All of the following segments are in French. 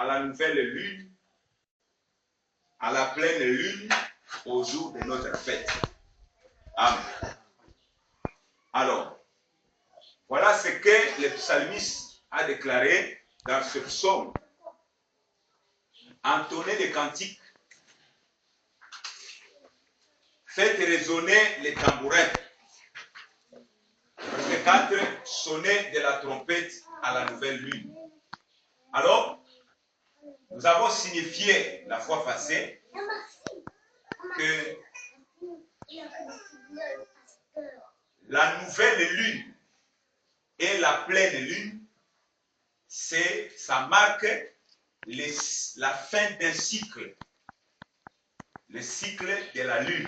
à la nouvelle lune, à la pleine lune, au jour de notre fête. Amen. Alors, voilà ce que le psalmiste a déclaré dans ce psaume. Entonnez les cantiques, faites résonner les tambourins. Verset 4, sonnez de la trompette à la nouvelle lune. Alors, nous avons signifié la fois passée que la nouvelle lune et la pleine lune, ça marque la fin d'un cycle, le cycle de la lune,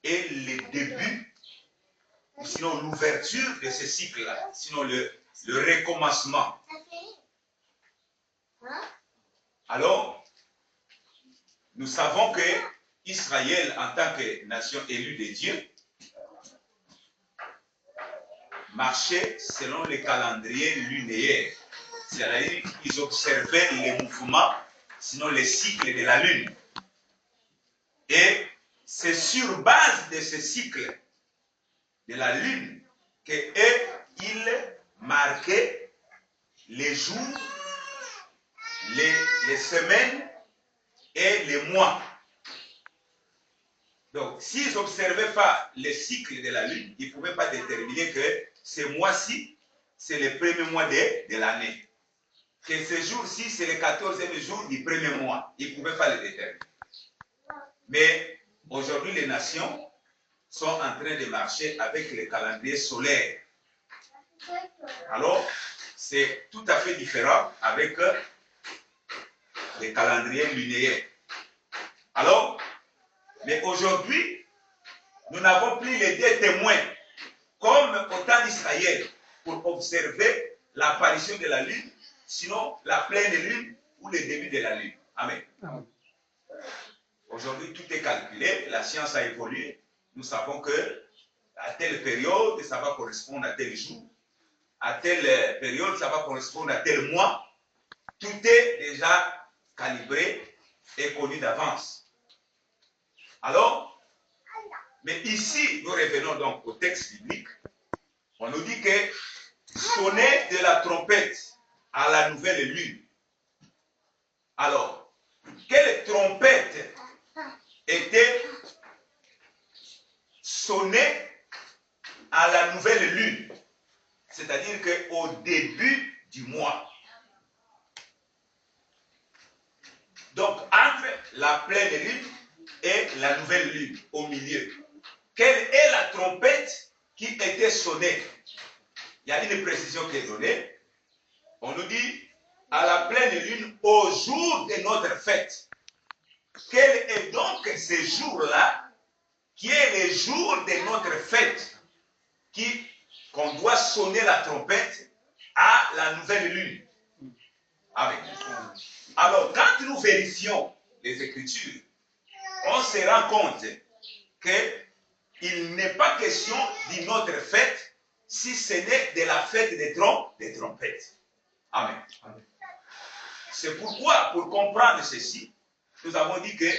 et le début, ou sinon l'ouverture de ce cycle-là, sinon le recommencement. Alors, nous savons que Israël, en tant que nation élue de Dieu, marchait selon le calendrier lunaire. C'est-à-dire qu'ils observaient les mouvements, sinon les cycles de la lune. Et c'est sur base de ce cycle de la lune qu'ils marquaient les jours, les semaines et les mois. Donc, s'ils n'observaient pas le cycle de la lune, ils ne pouvaient pas déterminer que ce mois-ci, c'est le premier mois de l'année. Que ce jour-ci, c'est le 14e jour du premier mois. Ils ne pouvaient pas le déterminer. Mais aujourd'hui, les nations sont en train de marcher avec le calendrier solaire. Alors, c'est tout à fait différent avec le calendrier lunaire. Alors, mais aujourd'hui, nous n'avons plus les deux témoins, comme au temps d'Israël, pour observer l'apparition de la lune, sinon la pleine lune ou le début de la lune. Amen. Amen. Aujourd'hui, tout est calculé, la science a évolué. Nous savons que à telle période, ça va correspondre à tel jour. À telle période, ça va correspondre à tel mois. Tout est déjà calibré et connu d'avance. Alors, mais ici, nous revenons donc au texte biblique. On nous dit que sonner de la trompette à la nouvelle lune. Alors, quelle trompette était sonnée à la nouvelle lune? C'est-à-dire qu'au début du mois. Donc, entre la pleine lune et la nouvelle lune, au milieu. Quelle est la trompette qui était sonnée? Il y a une précision qui est donnée. On nous dit, à la pleine lune, au jour de notre fête. Quel est donc ce jour-là, qui est le jour de notre fête, qu'on doit sonner la trompette à la nouvelle lune? Amen. Alors, quand nous vérifions les Écritures, on se rend compte qu'il n'est pas question d'une autre fête si ce n'est de la fête des trompettes. Amen. C'est pourquoi, pour comprendre ceci, nous avons dit que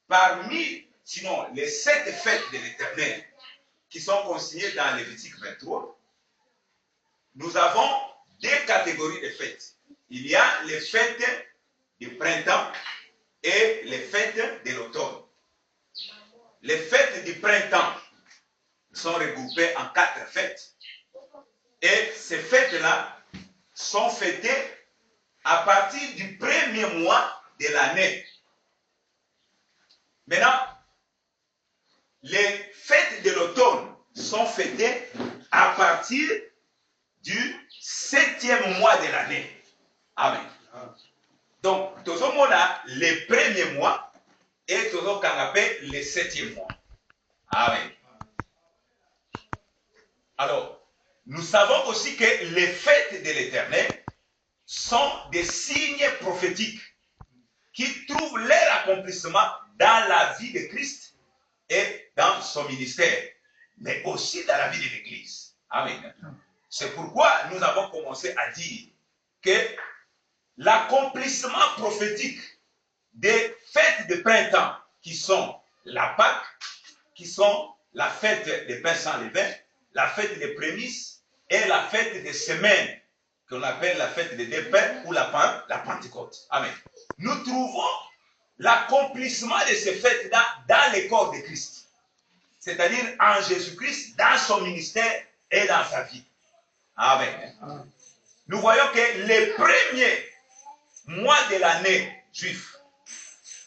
parmi, sinon, les 7 fêtes de l'Éternel qui sont consignées dans Lévitique 23, nous avons 2 catégories de fêtes. Il y a les fêtes du printemps et les fêtes de l'automne. Les fêtes du printemps sont regroupées en 4 fêtes. Et ces fêtes-là sont fêtées à partir du premier mois de l'année. Maintenant, les fêtes de l'automne sont fêtées à partir du 7e mois de l'année. Amen. Donc, tout le monde a les premiers mois et tout le monde appelle les 7e mois. Amen. Alors, nous savons aussi que les fêtes de l'Éternel sont des signes prophétiques qui trouvent leur accomplissement dans la vie de Christ et dans son ministère, mais aussi dans la vie de l'Église. Amen. C'est pourquoi nous avons commencé à dire que l'accomplissement prophétique des fêtes de printemps qui sont la Pâque, qui sont la fête des pains sans levain, la fête des prémices et la fête des semaines qu'on appelle la fête des deux pains ou la Pentecôte. Amen. Nous trouvons l'accomplissement de ces fêtes-là dans le corps de Christ, c'est-à-dire en Jésus-Christ, dans son ministère et dans sa vie. Amen. Nous voyons que les premiers mois de l'année juif,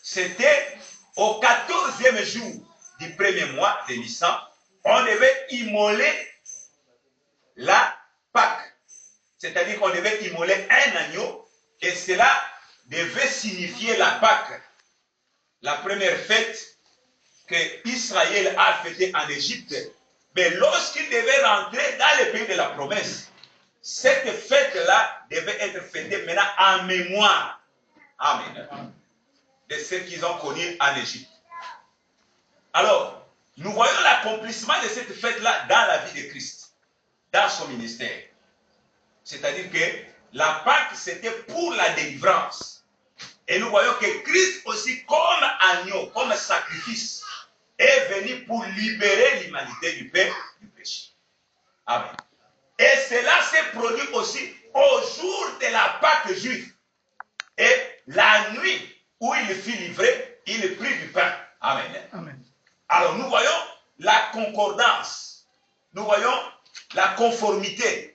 c'était au 14e jour du premier mois de Nissan, on devait immoler la Pâque. C'est-à-dire qu'on devait immoler un agneau et cela devait signifier la Pâque, la première fête que Israël a fêtée en Égypte. Mais lorsqu'il devait rentrer dans le pays de la promesse, cette fête-là devait être fêtée maintenant en mémoire. Amen. De ce qu'ils ont connu en Égypte. Alors, nous voyons l'accomplissement de cette fête-là dans la vie de Christ, dans son ministère. C'est-à-dire que la Pâque, c'était pour la délivrance. Et nous voyons que Christ aussi, comme agneau, comme sacrifice, est venu pour libérer l'humanité du péché. Amen. Et cela s'est produit aussi au jour de la Pâque juive. Et la nuit où il fut livré, il prit du pain. Amen. Amen. Alors nous voyons la concordance, nous voyons la conformité.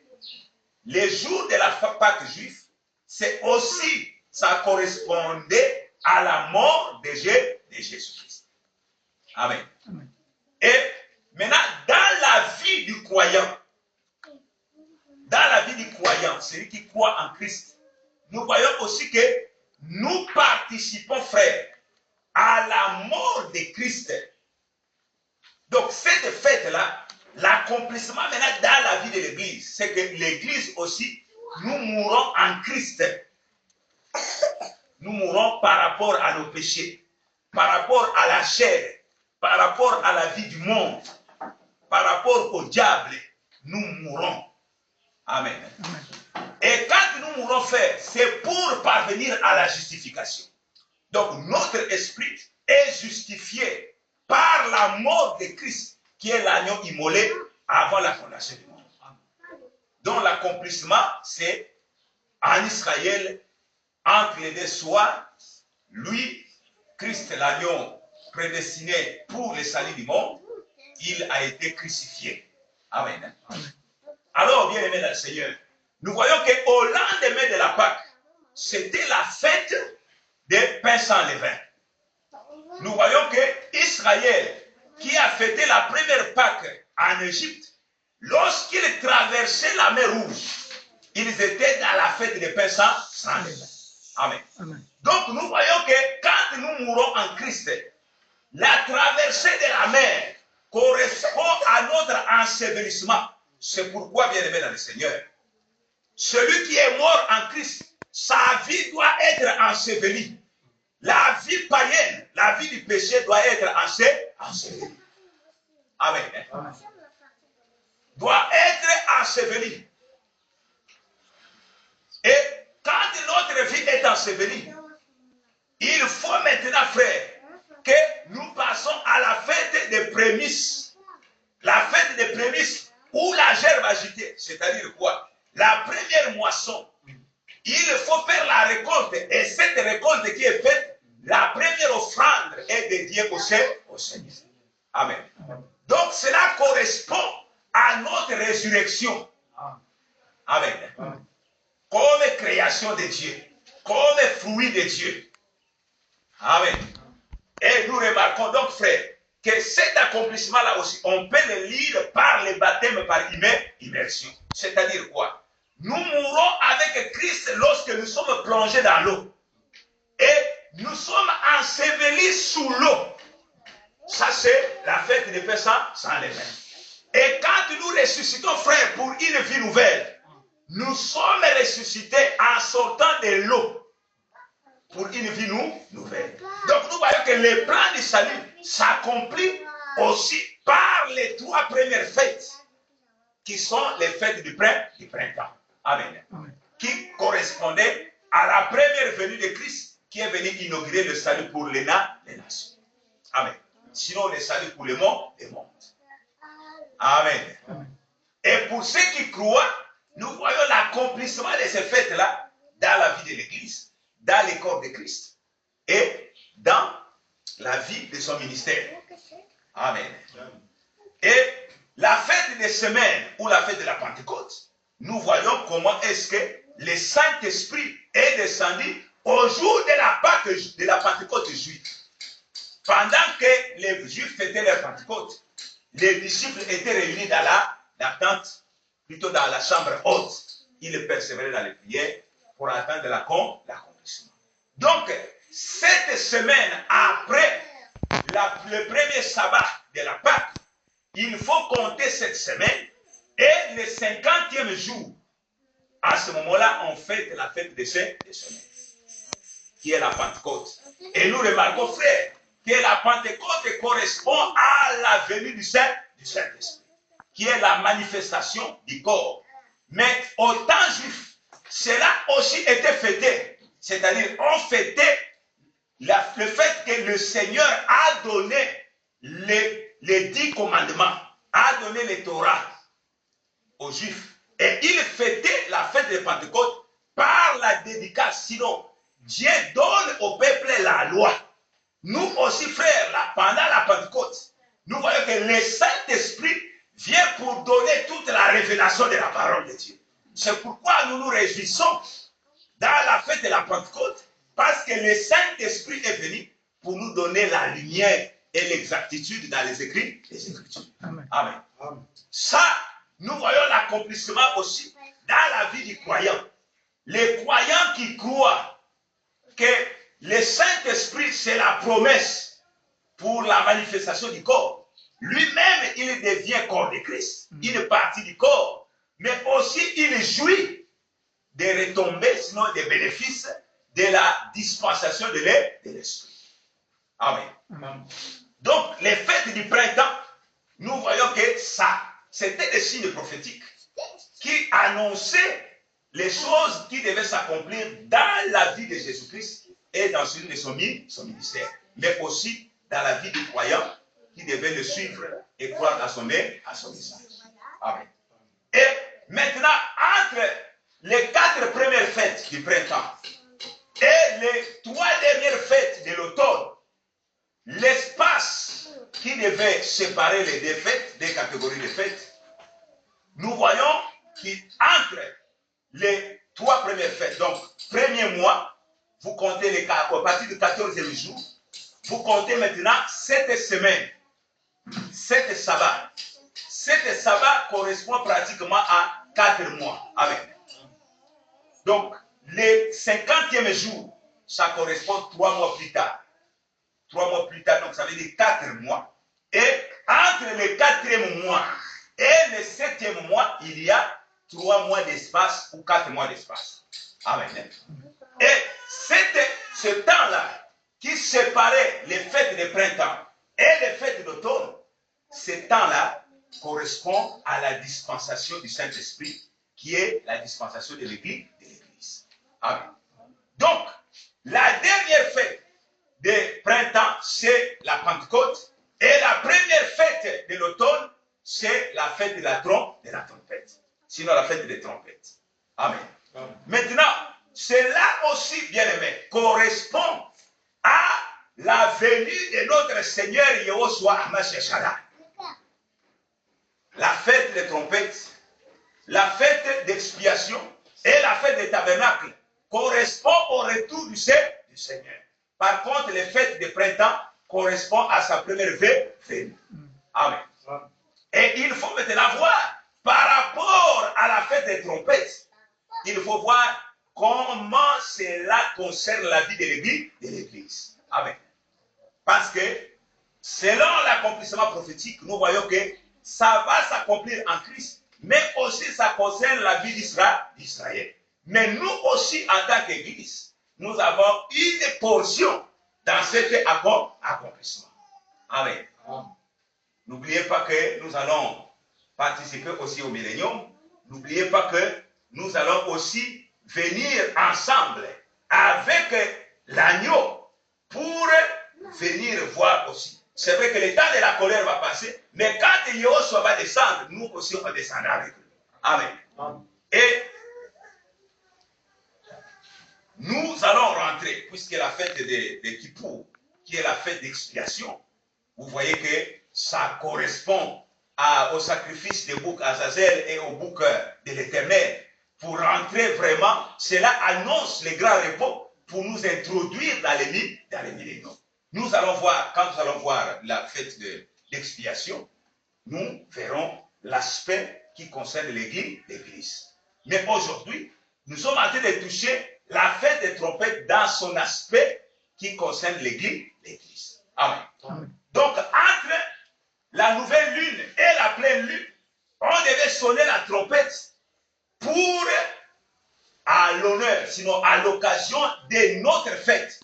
Les jours de la Pâque juive, c'est aussi, ça correspondait à la mort de Jésus-Christ. Amen. Amen. Et maintenant, dans la vie du croyant, celui qui croit en Christ, nous voyons aussi que nous participons, frères, à la mort de Christ. Donc, cette fête-là, l'accomplissement maintenant dans la vie de l'Église, c'est que l'Église aussi, nous mourons en Christ. Nous mourons par rapport à nos péchés, par rapport à la chair, par rapport à la vie du monde, par rapport au diable. Nous mourons. Amen. Et quand nous mourons, frères, c'est pour parvenir à la justification. Donc, notre esprit est justifié par la mort de Christ, qui est l'agneau immolé avant la fondation du monde. Donc l'accomplissement, c'est en Israël, entre les deux soirs, lui, Christ l'agneau prédestiné pour le salut du monde, il a été crucifié. Amen. Alors, bien aimés dans le Seigneur, nous voyons qu'au lendemain de la Pâque, c'était la fête des pains sans levain. Nous voyons que Israël, qui a fêté la première Pâque en Égypte, lorsqu'ils traversaient la mer Rouge, ils étaient dans la fête des pains sans levain. Amen. Amen. Donc nous voyons que quand nous mourons en Christ, la traversée de la mer correspond à notre ensevelissement. C'est pourquoi, bien aimé dans le Seigneur, celui qui est mort en Christ, sa vie doit être ensevelie. La vie païenne, la vie du péché doit être ensevelie. Amen. Amen. Doit être ensevelie. Et quand notre vie est ensevelie, il faut maintenant, frère, que nous passons à la fête des prémices. La fête des prémices où la gerbe agitée, c'est-à-dire quoi? La première moisson. Il faut faire la récolte. Et cette récolte qui est faite, la première offrande est dédiée au Seigneur. Amen. Donc cela correspond à notre résurrection. Amen. Comme création de Dieu. Comme fruit de Dieu. Amen. Et nous remarquons donc, frère, que cet accomplissement-là aussi, on peut le lire par le baptême par immersion. C'est-à-dire quoi? Nous mourons avec Christ lorsque nous sommes plongés dans l'eau. Et nous sommes ensevelis sous l'eau. Ça, c'est la fête des pains sans levain. Et quand nous ressuscitons, frère, pour une vie nouvelle, nous sommes ressuscités en sortant de l'eau pour une vie nouvelle. Donc nous voyons que le plan du salut s'accomplit aussi par les trois premières fêtes qui sont les fêtes du printemps. Amen. Qui correspondaient à la première venue de Christ qui est venu inaugurer le salut pour les nations. Amen. Sinon, le salut pour le monde. Amen. Et pour ceux qui croient, nous voyons l'accomplissement de ces fêtes-là dans la vie de l'Église, dans le corps de Christ et dans la vie de son ministère. Amen. Et la fête des semaines ou la fête de la Pentecôte, nous voyons comment est-ce que le Saint-Esprit est descendu au jour de la Pentecôte juive. Pendant que les Juifs fêtaient leur Pentecôte, les disciples étaient réunis dans la tente, plutôt dans la chambre haute. Ils persévéraient dans les prières pour attendre l'accomplissement. Donc, cette semaine après le premier sabbat de la Pâque, il faut compter cette semaine et le 50e jour. À ce moment-là, on fête la fête des semaines, qui est la Pentecôte. Et nous remarquons, frère, que la Pentecôte correspond à la venue du Saint-Esprit, qui est la manifestation du corps. Mais au temps juif, cela aussi était fêté. C'est-à-dire, on fêtait le fait que le Seigneur a donné les 10 commandements, a donné les Torah aux Juifs. Et il fêtait la fête de Pentecôte par la dédicace. Sinon, Dieu donne au peuple la loi. Nous aussi, frères, pendant la Pentecôte, nous voyons que le Saint-Esprit vient pour donner toute la révélation de la parole de Dieu. C'est pourquoi nous nous réjouissons dans la fête de la Pentecôte, parce que le Saint-Esprit est venu pour nous donner la lumière et l'exactitude dans les Écritures. Amen. Amen. Ça, nous voyons l'accomplissement aussi dans la vie du croyant. Les croyants qui croient que le Saint-Esprit, c'est la promesse pour la manifestation du corps. Lui-même, il devient corps de Christ, une partie du corps, mais aussi il jouit des retombées, sinon des bénéfices de la dispensation de l'Esprit. Amen. Amen. Donc, les fêtes du printemps, nous voyons que ça, c'était des signes prophétiques qui annonçaient les choses qui devaient s'accomplir dans la vie de Jésus-Christ et dans celui de son ministère, mais aussi dans la vie du croyant qui devait le suivre et croire à son message. Amen. Et maintenant, entre les 4 premières fêtes du printemps et les 3 dernières fêtes de l'automne, l'espace qui devait séparer les 2 fêtes, 2 catégories de fêtes, nous voyons qu'entre les 3 premières fêtes, donc premier mois, vous comptez à partir du 14e jour, vous comptez maintenant 7 semaines, 7 sabbats. 7 sabbats correspond pratiquement à 4 mois. Amen. Donc, le 50e jour, ça correspond 3 mois plus tard. 3 mois plus tard, donc ça veut dire 4 mois. Et entre le 4e mois et le 7e mois, il y a 3 mois d'espace ou 4 mois d'espace. Amen. Et ce temps-là qui séparait les fêtes de printemps et les fêtes d'automne, ce temps-là correspond à la dispensation du Saint-Esprit, qui est la dispensation de l'Église. Amen. Donc, la dernière fête de printemps, c'est la Pentecôte, et la première fête de l'automne, c'est la fête de la trompette. Sinon, la fête des trompettes. Amen. Amen. Maintenant, cela aussi, bien-aimé, correspond à la venue de notre Seigneur Yahushua HaMashiach. La fête des trompettes, la fête d'expiation et la fête des tabernacles correspondent au retour du Seigneur. Par contre, les fêtes de printemps correspondent à sa première venue. Amen. Et il faut maintenant voir, par rapport à la fête des trompettes, il faut voir comment cela concerne la vie de l'Église. Amen. Parce que, selon l'accomplissement prophétique, nous voyons que ça va s'accomplir en Christ, mais aussi ça concerne la vie d'Israël. Mais nous aussi, en tant qu'Église, nous avons une portion dans cet accomplissement. Amen. N'oubliez pas que nous allons participer aussi au millénium. N'oubliez pas que nous allons aussi venir ensemble avec l'agneau pour venir voir aussi. C'est vrai que le temps de la colère va passer, mais quand Yeshua va descendre, nous aussi on va descendre avec lui. Amen. Et nous allons rentrer, puisque la fête de Kippour, qui est la fête d'expiation, vous voyez que ça correspond au sacrifice de bouc Azazel et au bouc de l'Éternel. Pour rentrer vraiment, cela annonce le grand repos pour nous introduire dans les milléniums. Nous allons voir, quand nous allons voir la fête d'expiation, nous verrons l'aspect qui concerne l'Église. Mais aujourd'hui, nous sommes en train de toucher la fête des trompettes dans son aspect qui concerne l'Église. Amen. Donc, entre la nouvelle lune et la pleine lune, on devait sonner la trompette pour, à l'honneur, sinon à l'occasion de notre fête.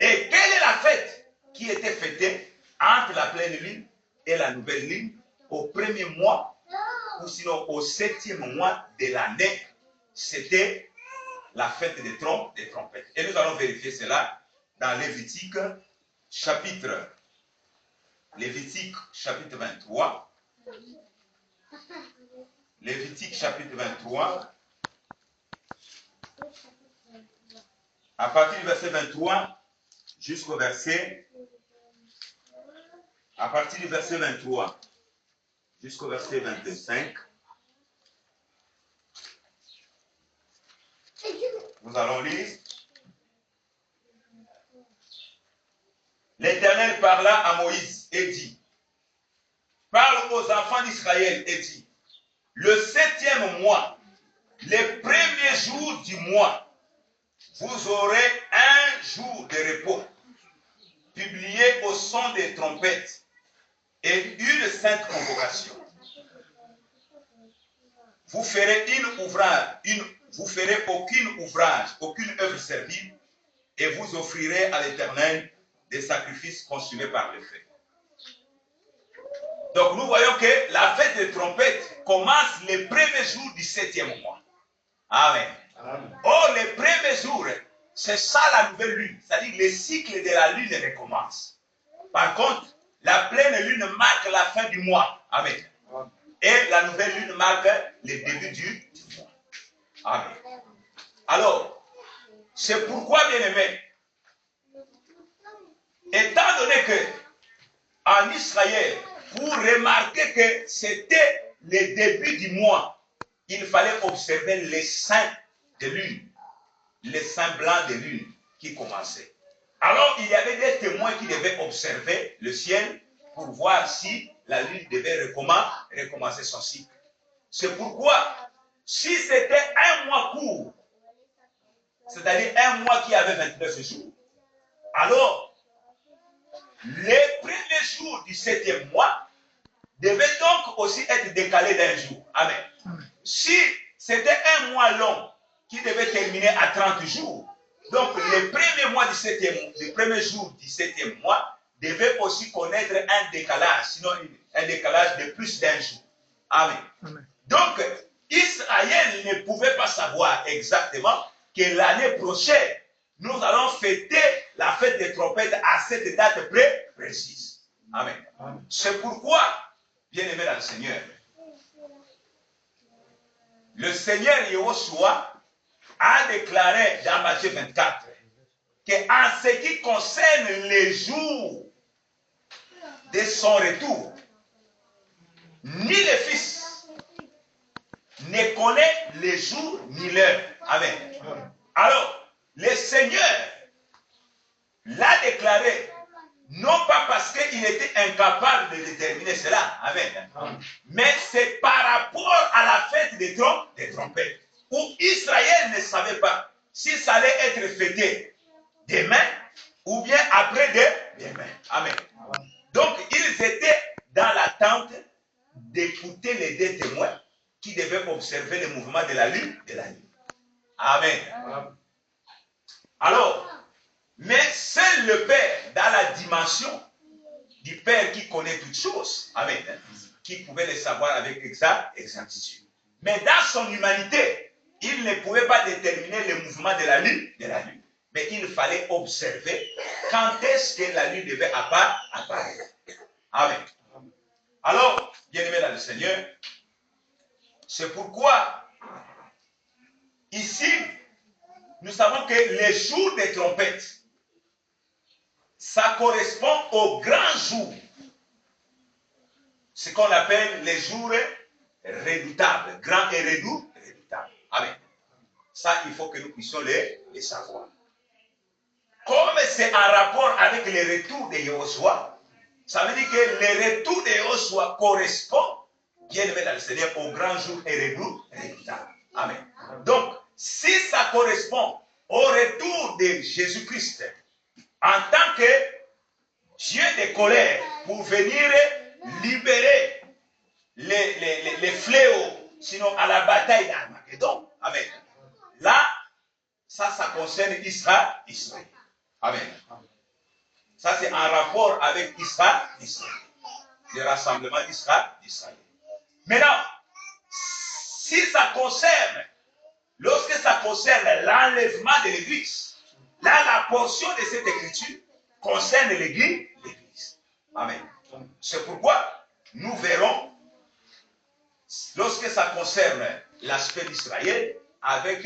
Et quelle est la fête qui était fêtée entre la pleine lune et la nouvelle lune au premier mois, ou sinon au 7e mois de l'année? C'était la fête des trompettes. Et nous allons vérifier cela dans Lévitique chapitre 23. Lévitique chapitre 23. À partir du verset 23 jusqu'au verset... À partir du verset 23 jusqu'au verset 25, nous allons lire. L'Éternel parla à Moïse et dit, parle aux enfants d'Israël et dit, le 7e mois, les premiers jours du mois, vous aurez un jour de repos, publié au son des trompettes, et une sainte convocation. Vous ferez vous ferez aucun ouvrage, aucune œuvre servile, et vous offrirez à l'Éternel des sacrifices consumés par le feu. Donc nous voyons que la fête des trompettes commence les premiers jours du 7e mois. Amen. Or, les premiers jours, c'est ça la nouvelle lune. C'est-à-dire que le cycle de la lune recommence. Par contre, la pleine lune marque la fin du mois. Amen. Et la nouvelle lune marque le début du mois. Amen. Alors, c'est pourquoi, bien aimé, étant donné que en Israël, pour remarquer que c'était le début du mois, il fallait observer les saints de lune, les saints blancs de lune qui commençaient. Alors, il y avait des témoins qui devaient observer le ciel pour voir si la lune devait recommencer son cycle. C'est pourquoi, si c'était un mois court, c'est-à-dire un mois qui avait 29 jours, alors, les premiers jours du 7e mois devaient donc aussi être décalés d'un jour. Amen. Si c'était un mois long qui devait terminer à 30 jours, donc les premiers mois du 7e, les premiers jours du 7e mois devaient aussi connaître un décalage, sinon un décalage de plus d'un jour. Amen. Donc, Israël ne pouvait pas savoir exactement que l'année prochaine, nous allons fêter la fête des trompettes à cette date précise. Amen. C'est pourquoi, bien-aimés dans le Seigneur, le Seigneur Yeshua a déclaré dans Matthieu 24 qu'en ce qui concerne les jours de son retour, ni le Fils ne connaît les jours ni l'heure. Amen. Alors, le Seigneur l'a déclaré, non pas parce qu'il était incapable de déterminer cela, amen, mais c'est par rapport à la fête des trompettes, où Israël ne savait pas si ça allait être fêté demain ou bien après demain. Amen. Donc, ils étaient dans l'attente d'écouter les deux témoins qui devaient observer le mouvement de la lune. Amen. Alors, mais seul le Père, dans la dimension du Père qui connaît toutes choses, amen, qui pouvait le savoir avec exactitude. Mais dans son humanité, il ne pouvait pas déterminer le mouvement de la lune. mais il fallait observer quand est-ce que la lune devait apparaître. Amen. Alors, bien-aimés dans le Seigneur, c'est pourquoi ici, nous savons que les jours des trompettes, ça correspond au grand jour. Ce qu'on appelle les jours redoutables, grands et redoutables. Amen. Ça, il faut que nous puissions les savoir. Comme c'est en rapport avec le retour de Yahushua, ça veut dire que le retour de Yahushua correspond, bien aimé dans le Seigneur, au grand jour et redoutable. Amen. Donc, si ça correspond au retour de Jésus-Christ en tant que Dieu de colère pour venir libérer les fléaux, sinon à la bataille d'Armageddon. Amen. Là, ça concerne Israël. Amen. Ça, c'est en rapport avec Israël. Le rassemblement d'Israël. Maintenant, si ça concerne, lorsque ça concerne l'enlèvement de l'Église, là, la portion de cette écriture concerne l'Église. Amen. C'est pourquoi nous verrons, lorsque ça concerne l'aspect d'Israël, avec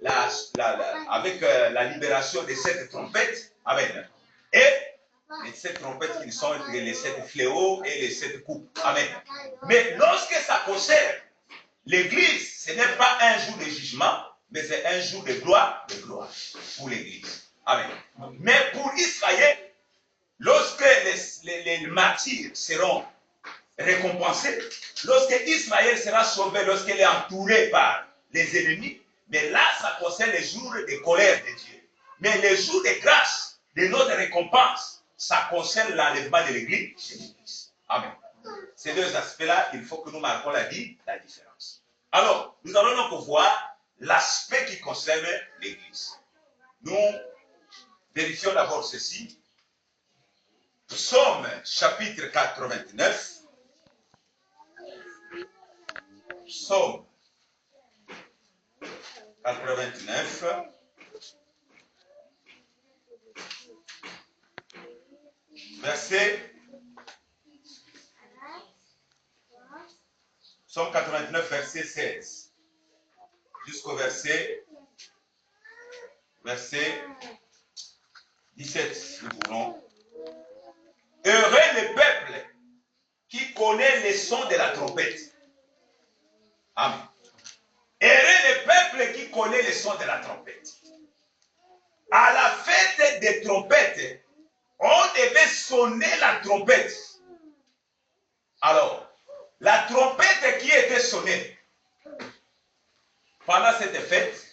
la libération de cette trompette, amen. Et les 7 trompettes qui sont entre les 7 fléaux et les 7 coupes. Amen. Mais lorsque ça concerne l'Église, ce n'est pas un jour de jugement, mais c'est un jour de gloire pour l'Église. Amen. Mais pour Israël, lorsque les martyrs seront récompensés, lorsque Israël sera sauvé, lorsqu'il est entouré par les ennemis, mais là, ça concerne les jours de colère de Dieu. Mais les jours de grâce, de notre récompense, ça concerne l'enlèvement de l'Église. Amen. Ces deux aspects-là, il faut que nous marquons la différence. Alors, nous allons donc voir l'aspect qui concerne l'Église. Nous vérifions d'abord ceci. Psaume chapitre 89. Psaume 89. Verset. Psaume 89, verset 16. Jusqu'au verset 17, nous voulons. Heureux le peuple qui connaît les sons de la trompette. Amen. Heureux le peuple qui connaît les sons de la trompette. À la fête des trompettes, on devait sonner la trompette. Alors, la trompette qui était sonnée pendant cette fête,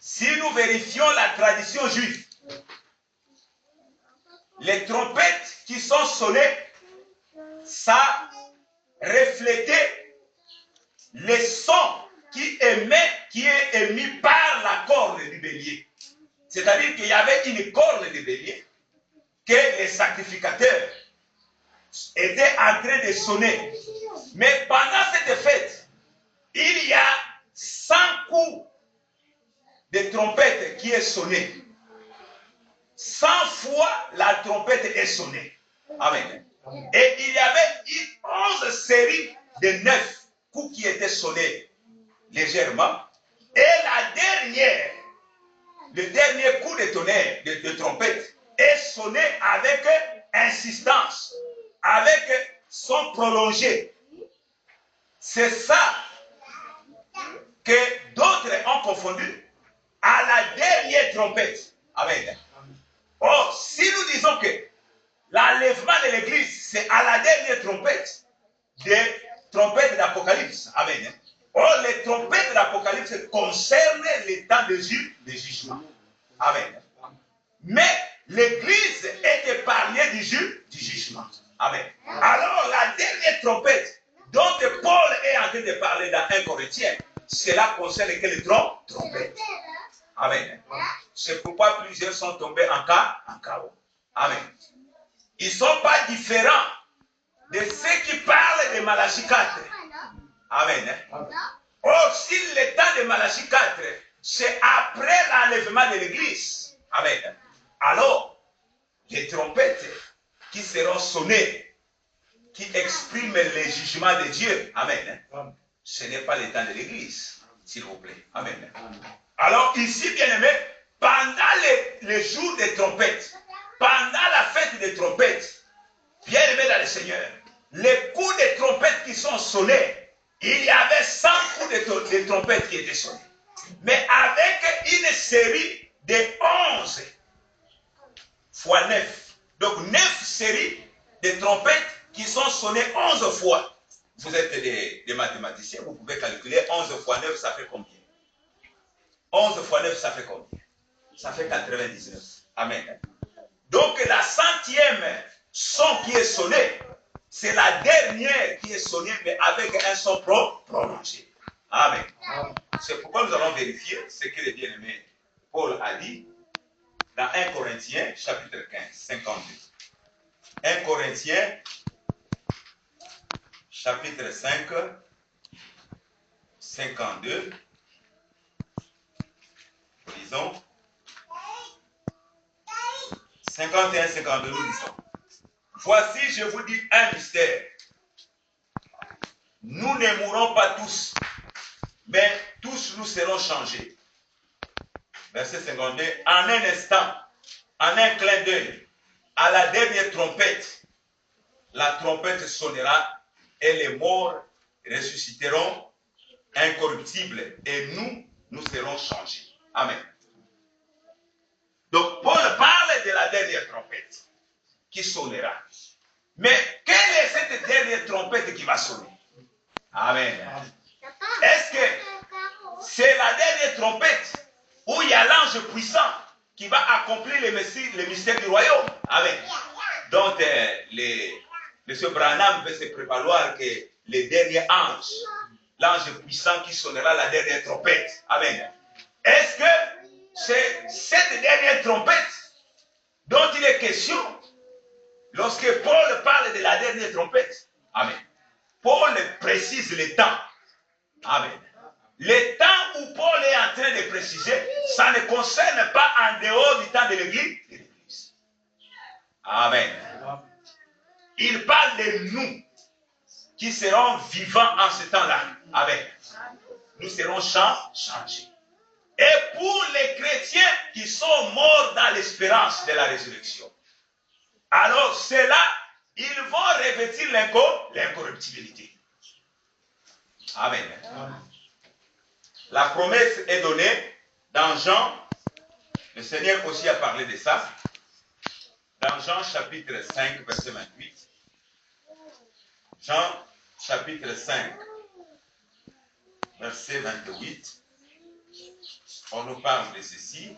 si nous vérifions la tradition juive, les trompettes qui sont sonnées, ça reflétait les sons qui est émis par la corne du bélier. C'est-à-dire qu'il y avait une corne de bélier que les sacrificateurs étaient en train de sonner. Mais pendant cette fête, il y a 100 coups de trompette qui est sonné. 100 fois la trompette est sonnée. Amen. Et il y avait 11 séries de 9 coups qui étaient sonnés légèrement. Et le dernier coup de tonnerre, de trompette, est sonné avec insistance, avec son prolongé. C'est ça que d'autres ont confondu à la dernière trompette. Amen. Or, si nous disons que l'enlèvement de l'Église, c'est à la dernière trompette, des trompettes d'Apocalypse. Amen. Or, les trompettes d'Apocalypse concernent les temps de jugement. Amen. Mais l'Église est épargnée du jugement. Amen. Alors, la dernière trompette dont Paul est en train de parler dans 1 Corinthiens, cela concerne quelle trompette? Amen. C'est pourquoi plusieurs sont tombés en chaos. Amen. Ils ne sont pas différents de ceux qui parlent de Malachie 4. Amen. Or, si le temps de Malachie 4 c'est après l'enlèvement de l'Église. Amen. Alors, les trompettes qui seront sonnées, qui expriment les jugements de Dieu. Amen. Ce n'est pas le temps de l'Église, s'il vous plaît. Amen. Alors, ici, bien aimé, pendant les jours des trompettes, pendant la fête des trompettes, bien aimé dans le Seigneur, les coups de trompettes qui sont sonnés, il y avait 100 coups de trompettes qui étaient sonnés. Mais avec une série de 11 fois 9. Donc 9 séries de trompettes qui sont sonnées 11 fois. Vous êtes des mathématiciens, vous pouvez calculer 11 fois 9, ça fait combien? 11 fois 9, ça fait combien? Ça fait 99. Amen. Donc la 100e son qui est sonné, c'est la dernière qui est sonnée, mais avec un son prolongé. Amen. C'est pourquoi nous allons vérifier ce que le bien-aimé Paul a dit dans 1 Corinthiens, chapitre 15, 52. 1 Corinthiens, chapitre 5, 52. Lisons. 51, 52, nous disons. Voici, je vous dis un mystère. Nous ne mourrons pas tous, mais tous nous serons changés. Verset 52. En un instant, en un clin d'œil, à la dernière trompette, la trompette sonnera et les morts ressusciteront incorruptibles et nous serons changés. Amen. Donc Paul parle de la dernière trompette qui sonnera. Mais quelle est cette dernière trompette qui va sonner? Amen. Est-ce que c'est la dernière trompette où il y a l'ange puissant qui va accomplir le mystère du royaume? Amen. Donc, M. Branham veut se prévaloir que le dernier ange, l'ange puissant qui sonnera la dernière trompette. Amen. Est-ce que c'est cette dernière trompette dont il est question lorsque Paul parle de la dernière trompette? Amen. Paul précise le temps. Amen. Le temps où Paul est en train de préciser, ça ne concerne pas en dehors du temps de l'Église. Amen. Il parle de nous qui serons vivants en ce temps-là. Amen. Nous serons changés. Et pour les chrétiens qui sont morts dans l'espérance de la résurrection, alors ceux-là, ils vont revêtir l'incorruptibilité. Amen. La promesse est donnée dans Jean. Le Seigneur aussi a parlé de ça. Dans Jean chapitre 5, verset 28. Jean chapitre 5, verset 28. On nous parle de ceci.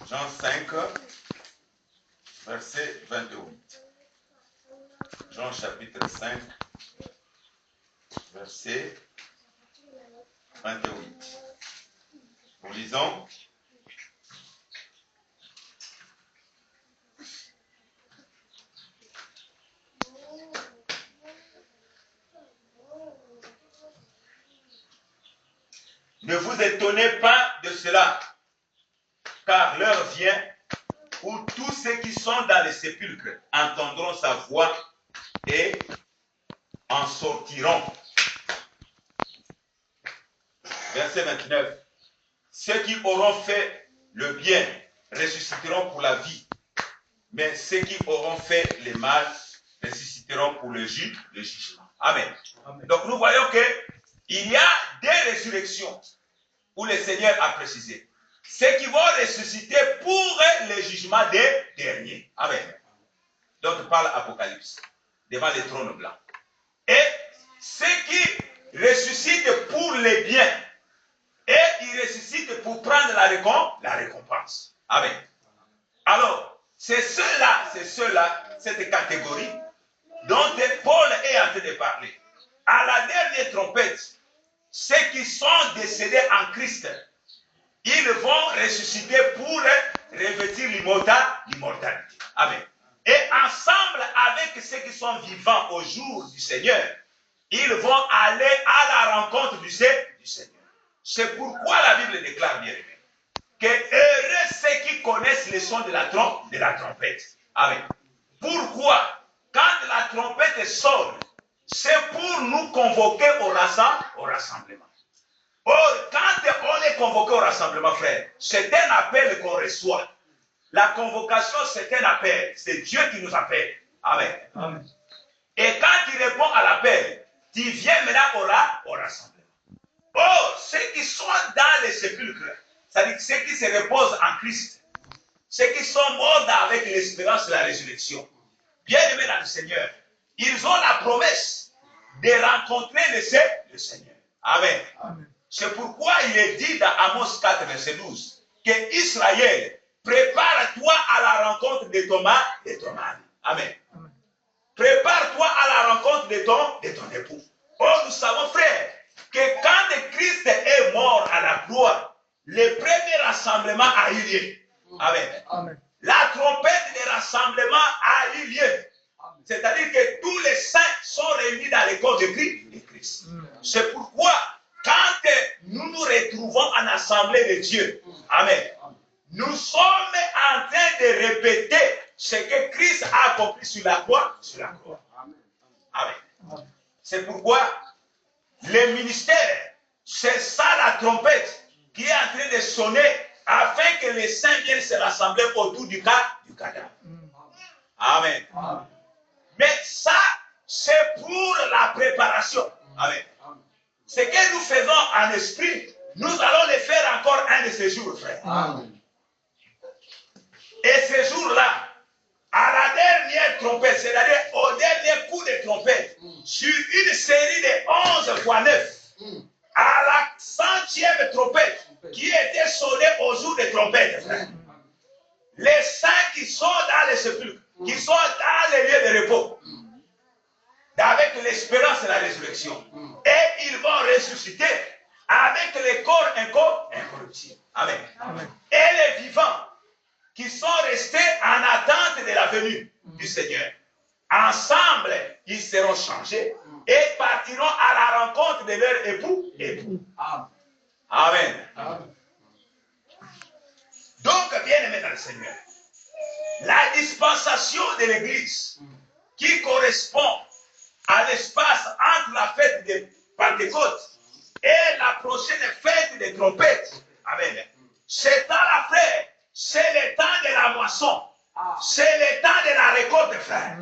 Jean 5, verset 28. Jean chapitre 5, verset 28. Nous lisons. Ne vous étonnez pas de cela, car l'heure vient où tous ceux qui sont dans les sépulcres entendront sa voix et en sortiront. Verset 29. Ceux qui auront fait le bien ressusciteront pour la vie, mais ceux qui auront fait le mal ressusciteront pour le jugement. Amen. Amen. Donc nous voyons qu'il y a des résurrections où le Seigneur a précisé. Ceux qui vont ressusciter pour le jugement des derniers. Amen. Donc parle Apocalypse, devant le trône blanc. Et ceux qui ressuscitent pour les biens, et ils ressuscitent pour prendre la récompense. Amen. Alors, c'est ceux-là, cette catégorie dont Paul est en train de parler. À la dernière trompette, ceux qui sont décédés en Christ, ils vont ressusciter pour revêtir l'immortalité. Amen. Et ensemble avec ceux qui sont vivants au jour du Seigneur, ils vont aller à la rencontre du Seigneur. C'est pourquoi la Bible déclare, bien aimé, que heureux ceux qui connaissent le son de la trompette. Amen. Pourquoi? Quand la trompette sonne, c'est pour nous convoquer au rassemblement. Or, quand on est convoqué au rassemblement, frère, c'est un appel qu'on reçoit. La convocation, c'est un appel. C'est Dieu qui nous appelle. Amen. Amen. Et quand tu réponds à l'appel, tu viens maintenant au rassemblement. Or, ceux qui sont dans les sépulcres, c'est-à-dire ceux qui se reposent en Christ, ceux qui sont morts avec l'espérance de la résurrection, bien aimés dans le Seigneur, ils ont la promesse de rencontrer le Seigneur. Amen. Amen. C'est pourquoi il est dit dans Amos 4, verset 12, que Israël, prépare-toi à la rencontre de ton mari. Amen. Amen. Prépare-toi à la rencontre de ton époux. Or, nous savons, frère, que quand Christ est mort à la croix, le premier rassemblement a eu lieu. Amen. Amen. La trompette de rassemblement a eu lieu. C'est-à-dire que tous les saints sont réunis dans le corps de Christ. C'est pourquoi, quand nous nous retrouvons en assemblée de Dieu, amen, nous sommes en train de répéter ce que Christ a accompli sur la croix. Amen. C'est pourquoi le ministère, c'est ça la trompette qui est en train de sonner afin que les saints viennent se rassembler autour du cadavre. Amen. Amen. Mais ça, c'est pour la préparation. Amen. Ce que nous faisons en esprit, nous allons le faire encore un de ces jours, frère. Amen. Et ces jours-là, à la dernière trompette, c'est-à-dire au dernier coup de trompette, sur une série de 11 fois 9, à la 100e trompette, qui était sonnée au jour des trompettes, frère. Les saints qui sont dans les sépulcres, qui sont dans les lieux de repos, avec l'espérance de la résurrection, et ils vont ressusciter avec les corps incorruptibles. Amen. Amen. Et les vivants qui sont restés en attente de la venue du Seigneur, ensemble, ils seront changés et partiront à la rencontre de leur époux. Amen. Amen. Donc, bien aimé dans le Seigneur, la dispensation de l'Église qui correspond à l'espace entre la fête de Pentecôte et la prochaine fête des trompettes. Amen. C'est temps là, frère. C'est le temps de la moisson. C'est le temps de la récolte, frère.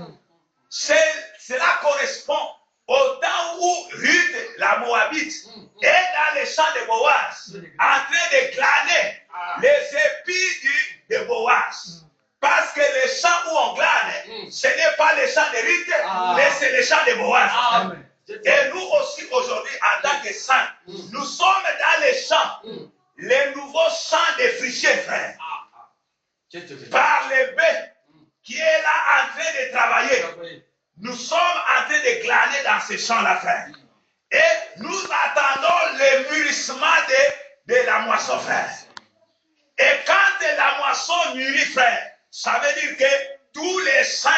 Cela correspond au temps où Ruth, la Moabite, est dans les champs de Boaz, en train de glaner les épis de Boaz. Parce que les champs où on glane, ce n'est pas les champs de Ruth, mais c'est les champs de Boaz. Et nous aussi, aujourd'hui, en tant que saints, nous sommes dans les champs, les nouveaux champs défrichés, frère. Par les bêtes qui est là en train de travailler. Nous sommes en train de glaner dans ces champs-là, frère. Et nous attendons le mûrissement de la moisson, frère. Et quand la moisson mûrit, frère, ça veut dire que tous les saints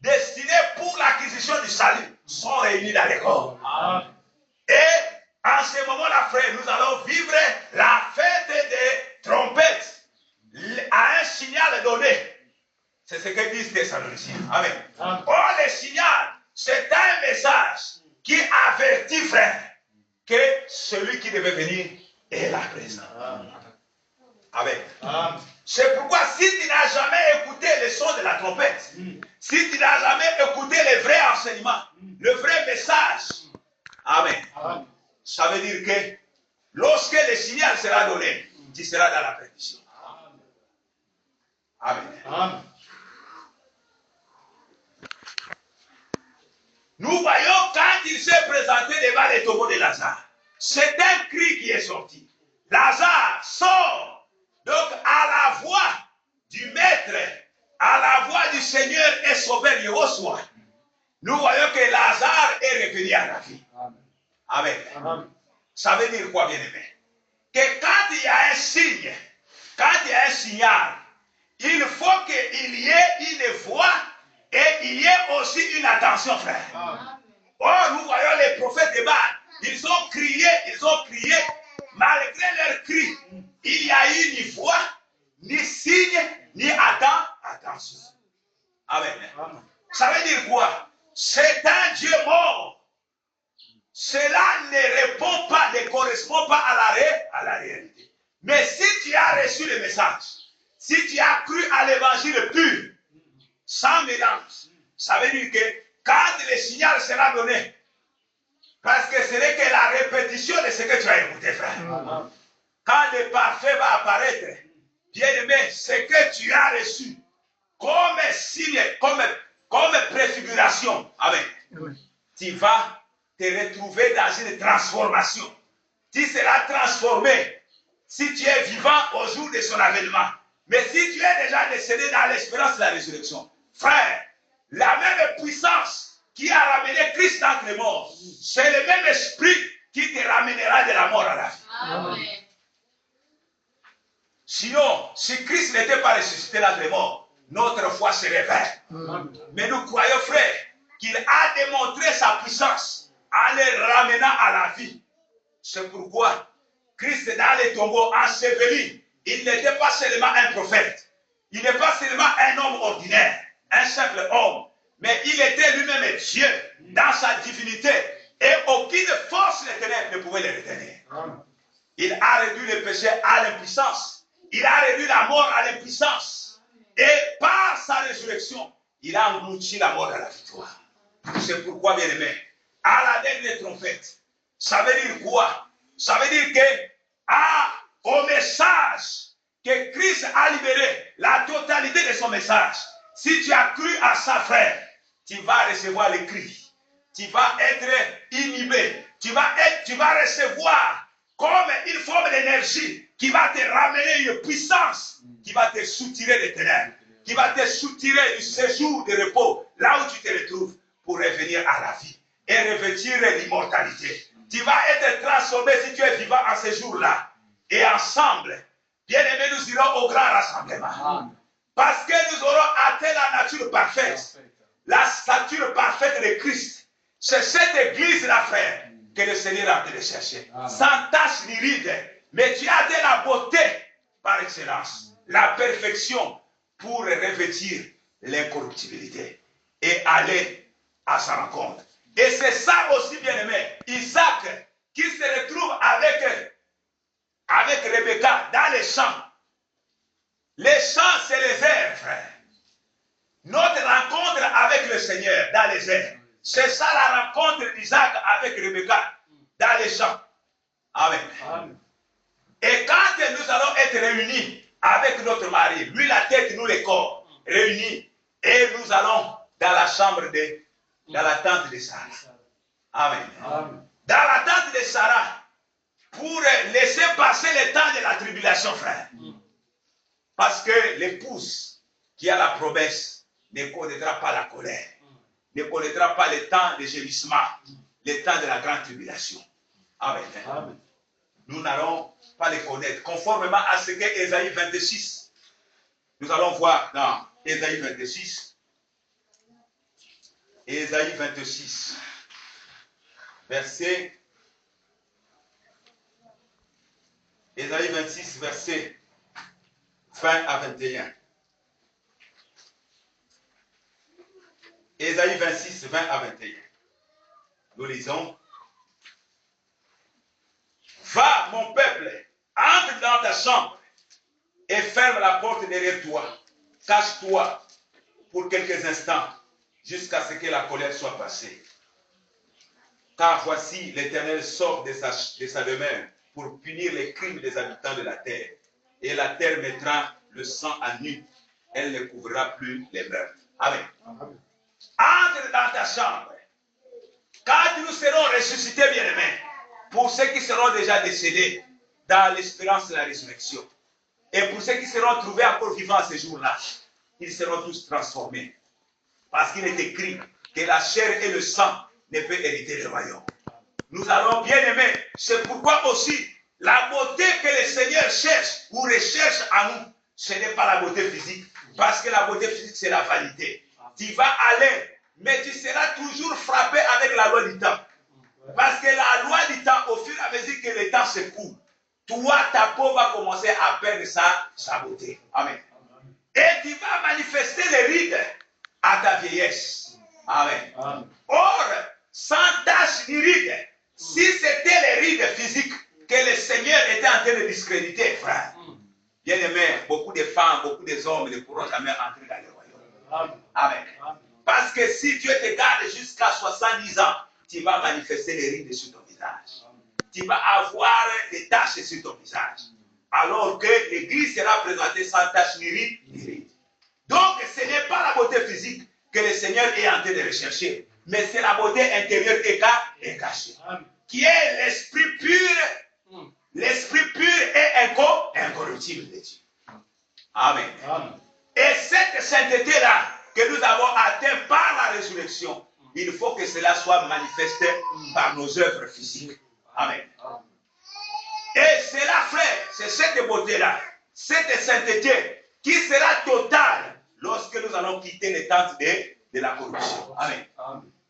destinés pour l'acquisition du salut sont réunis dans les corps. Et en ce moment-là, frère, nous allons vivre la fête des trompettes à un signal donné. C'est ce que disent les Thessaloniciens. Amen. Or, le signal, c'est un message qui avertit, frère, que celui qui devait venir est là présent. Amen. C'est pourquoi si tu n'as jamais écouté le son de la trompette, si tu n'as jamais écouté le vrai enseignement, le vrai message, amen, ça veut dire que lorsque le signal sera donné, tu seras dans la perdition. Amen. Nous voyons quand il s'est présenté devant les tombeaux de Lazare, c'est un cri qui est sorti. Lazare sort. Donc à la voix du Maître, à la voix du Seigneur et Sauveur Yehosua, nous voyons que Lazare est revenu à la vie. Amen. Amen. Ça veut dire quoi, bien aimé? Que quand il y a un signe, quand il y a un signal, il faut qu'il y ait une voix et il y ait aussi une attention, frère. Or, nous voyons les prophètes de Baal. Ils ont crié, malgré leurs cris. Il n'y a eu ni voix, ni signe, ni attention. Amen. Ça veut dire quoi? C'est un Dieu mort. Cela ne correspond pas à la réalité. Mais si tu as reçu le message, si tu as cru à l'évangile pur, sans mélange, ça veut dire que quand le signal sera donné, parce que ce n'est que la répétition de ce que tu as écouté, frère. Quand le parfait va apparaître, bien-aimé, ce que tu as reçu comme signe, comme préfiguration, amen, tu vas te retrouver dans une transformation. Tu seras transformé si tu es vivant au jour de son avènement. Mais si tu es déjà décédé dans l'espérance de la résurrection, frère, la même puissance qui a ramené Christ entre les morts, c'est le même esprit qui te ramènera de la mort à la vie. Amen. Sinon, si Christ n'était pas ressuscité d'entre les morts, notre foi serait vaine. Mais nous croyons, frère, qu'il a démontré sa puissance en les ramenant à la vie. C'est pourquoi Christ dans les tombeaux enseveli, il n'était pas seulement un prophète, il n'est pas seulement un homme ordinaire, un simple homme, mais il était lui-même Dieu dans sa divinité et aucune force des ténèbres ne pouvait le retenir. Il a réduit le péché à l'impuissance, il a réduit la mort à l'impuissance et par sa résurrection, il a englouti la mort à la victoire. C'est pourquoi, bien aimé, à la dernière trompette, ça veut dire quoi? Ça veut dire que au message que Christ a libéré, la totalité de son message, si tu as cru à sa frère, tu vas recevoir les cris, tu vas être inhibé, tu vas recevoir comme une forme d'énergie qui va te ramener une puissance, qui va te soutirer des ténèbres, qui va te soutirer du séjour de repos, là où tu te retrouves, pour revenir à la vie et revêtir l'immortalité. Tu vas être transformé si tu es vivant en ce jour-là. Et ensemble, bien aimé, nous irons au grand rassemblement. Parce que nous aurons atteint la nature parfaite, la stature parfaite de Christ. C'est cette église-là, frère, que le Seigneur a été de chercher. Sans tache ni ride. Mais tu as de la beauté par excellence, la perfection pour revêtir l'incorruptibilité et aller à sa rencontre. Et c'est ça aussi, bien aimé, Isaac qui se retrouve avec Rebecca dans les champs. Les champs, c'est les airs, frère. Notre rencontre avec le Seigneur dans les airs, c'est ça la rencontre d'Isaac avec Rebecca dans les champs. Amen. Amen. Et quand nous allons être réunis avec notre mari, lui la tête, nous les corps, réunis, et nous allons dans la chambre dans la tente de Sarah. Amen. Amen. Dans la tente de Sarah, pour laisser passer le temps de la tribulation, frère. Parce que l'épouse qui a la promesse ne connaîtra pas la colère, ne connaîtra pas le temps de gémissement, le temps de la grande tribulation. Amen. Amen. Nous n'allons pas les connaître, conformément à ce que Ésaïe 26. Nous allons voir dans Ésaïe 26. Ésaïe 26, verset. Ésaïe 26, verset 20 à 21. Ésaïe 26, 20 à 21. Nous lisons. Va, mon peuple, entre dans ta chambre et ferme la porte derrière toi. Cache-toi pour quelques instants jusqu'à ce que la colère soit passée. Car voici, l'Éternel sort de sa demeure pour punir les crimes des habitants de la terre. Et la terre mettra le sang à nu. Elle ne couvrira plus les meurtres. Amen. Entre dans ta chambre. Quand nous serons ressuscités, bien-aimés, pour ceux qui seront déjà décédés dans l'espérance de la résurrection, et pour ceux qui seront trouvés encore vivants ce jour-là, ils seront tous transformés. Parce qu'il est écrit que la chair et le sang ne peuvent hériter le royaume. Nous allons bien aimer. C'est pourquoi aussi, la beauté que le Seigneur cherche ou recherche en nous, ce n'est pas la beauté physique. Parce que la beauté physique, c'est la vanité. Tu vas aller mais tu seras toujours frappé avec la loi du temps. Parce que la loi du temps, au fur et à mesure que le temps s'écoule, toi, ta peau va commencer à perdre sa beauté. Amen. Et tu vas manifester les rides à ta vieillesse. Amen. Or, sans tache ni rides, si c'était les rides physiques que le Seigneur était en train de discréditer, frère, bien aimé, beaucoup de femmes, beaucoup d'hommes ne pourront jamais entrer dans le royaume. Amen. Parce que si Dieu te garde jusqu'à 70 ans, tu vas manifester les rides sur ton visage. Tu vas avoir des taches sur ton visage. Alors que l'église sera présentée sans tache ni ride. Donc, ce n'est pas la beauté physique que le Seigneur est en train de rechercher, mais c'est la beauté intérieure et cachée, qui est l'esprit pur. L'esprit pur et incorruptible de Dieu. Amen. Et cette sainteté-là que nous avons atteinte par la résurrection, il faut que cela soit manifesté par nos œuvres physiques. Amen. Et cela, frère, c'est cette beauté-là, cette sainteté qui sera totale lorsque nous allons quitter les tentes de la corruption. Amen.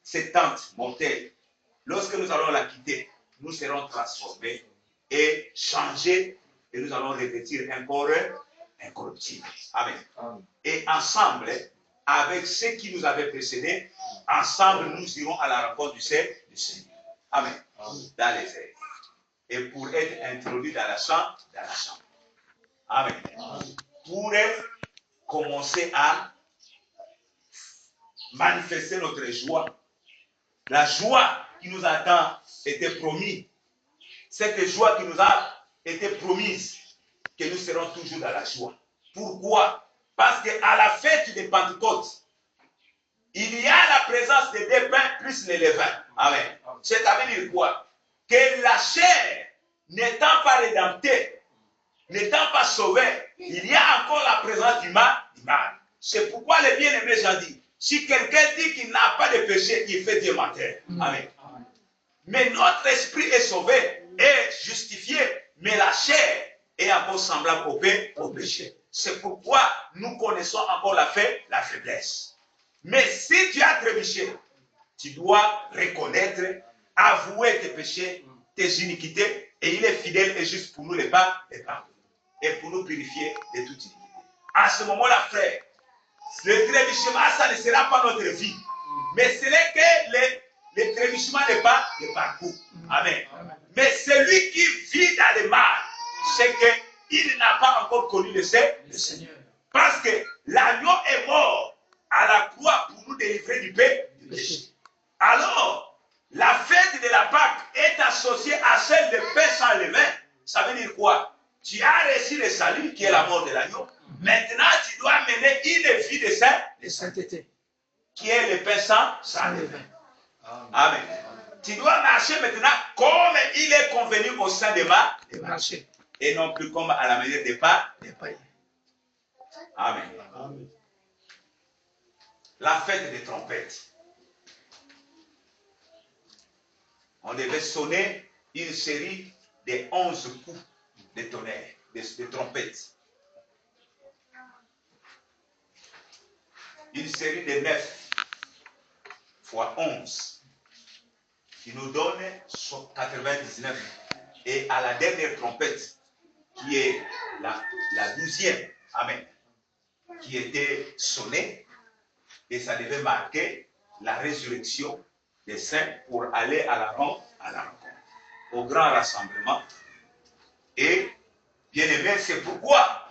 Cette tente mortelle, lorsque nous allons la quitter, nous serons transformés et changés et nous allons revêtir un corps incorruptible. Amen. Et ensemble, avec ceux qui nous avaient précédés, ensemble nous irons à la rencontre du Seigneur. Amen. Dans les airs. Et pour être introduit dans la chambre. Amen. Pour commencer à manifester notre joie. La joie qui nous attend était promise. Cette joie qui nous a été promise, que nous serons toujours dans la joie. Pourquoi? Parce qu'à la fête de Pentecôte, il y a la présence des deux pains plus les levains. Amen. C'est-à-dire dire quoi? Que la chair, n'étant pas rédemptée, n'étant pas sauvée, il y a encore la présence du mal. C'est pourquoi les bien-aimés Jean dit, si quelqu'un dit qu'il n'a pas de péché, il fait Dieu menteur. Amen. Mais notre esprit est sauvé, est justifié, mais la chair est encore semblable au péché. C'est pourquoi nous connaissons encore la faiblesse. Mais si tu as trébuché, tu dois reconnaître, avouer tes péchés, tes iniquités, et il est fidèle et juste pour nous les pardonner, et pour nous purifier de toute iniquité. À ce moment-là, frère, le trébuchement, ça ne sera pas notre vie, mais ce n'est que le trébuchement n'est pas le parcours. Amen. Mais celui qui vit dans le mal, c'est qu'il n'a pas encore connu le Seigneur. Parce que l'agneau est mort à la croix pour nous délivrer du péché. Alors, la fête de la Pâque est associée à celle de pain sans levain. Ça veut dire quoi? Tu as reçu le salut qui est la mort de l'agneau. Maintenant, tu dois mener une vie de sainteté qui est le pain sans levain. Amen. Tu dois marcher maintenant comme il est convenu au sein de marcher. Et non plus comme à la manière des païens. Amen. La fête des trompettes. On devait sonner une série de 11 coups de tonnerre, de trompettes. Une série de 9 fois 11 qui nous donne 99. Et à la dernière trompette, qui est la 12e, amen, qui était sonnée, et ça devait marquer la résurrection des saints pour aller à la rencontre, au grand rassemblement. Et, bien aimé, c'est pourquoi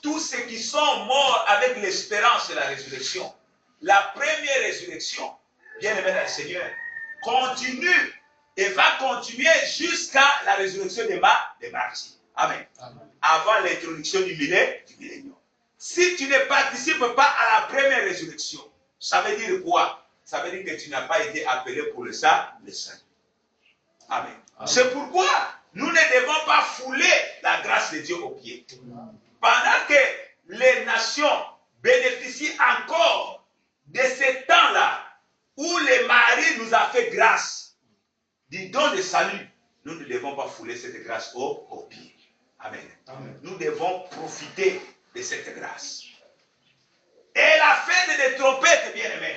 tous ceux qui sont morts avec l'espérance de la résurrection, la première résurrection, bien aimé dans le Seigneur, continue et va continuer jusqu'à la résurrection des martyrs. Amen. Avant l'introduction du millénium. Si tu ne participes pas à la première résurrection, ça veut dire quoi? Ça veut dire que tu n'as pas été appelé pour le salut. Amen. C'est pourquoi nous ne devons pas fouler la grâce de Dieu aux pieds. Pendant que les nations bénéficient encore de ce temps-là où le mari nous a fait grâce du don de salut, nous ne devons pas fouler cette grâce aux pieds. Amen. Nous devons profiter de cette grâce. Et la fête des trompettes, bien aimés,